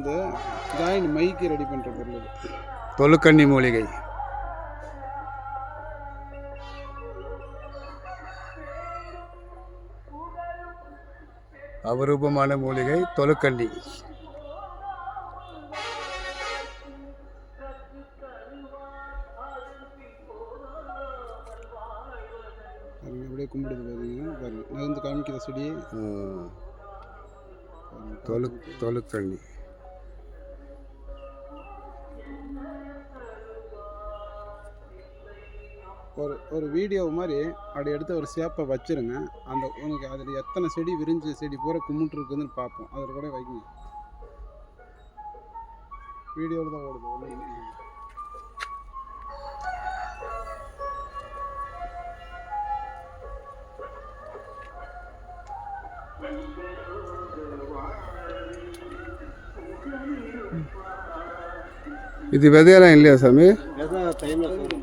வந்து ஜாயின் மைக்கு ரெடி பண்ணுற பொருள். தொழுக்கண்ணி மூலிகை. அபரூபமான மூலிகை தொழுக்கண்ணி. அப்படியே கும்பிடுது பார்த்தீங்கன்னா பாருங்க, நகர்ந்து காமிக்கிற செடி தொழுக்கண்ணி. ஒரு வீடியோ மாதிரி அப்படி எடுத்து ஒரு சேப்பை வச்சுருங்க. அந்த உனக்கு அதில் எத்தனை செடி விரிஞ்சு செடி பூரா கும்பிட்டு இருக்குதுன்னு பார்ப்போம். அதில் கூட வைக்கணும். வீடியோவில் தான் ஓடுது. இது விதையெல்லாம் இல்லையா சாமி? விதை தை மாதம்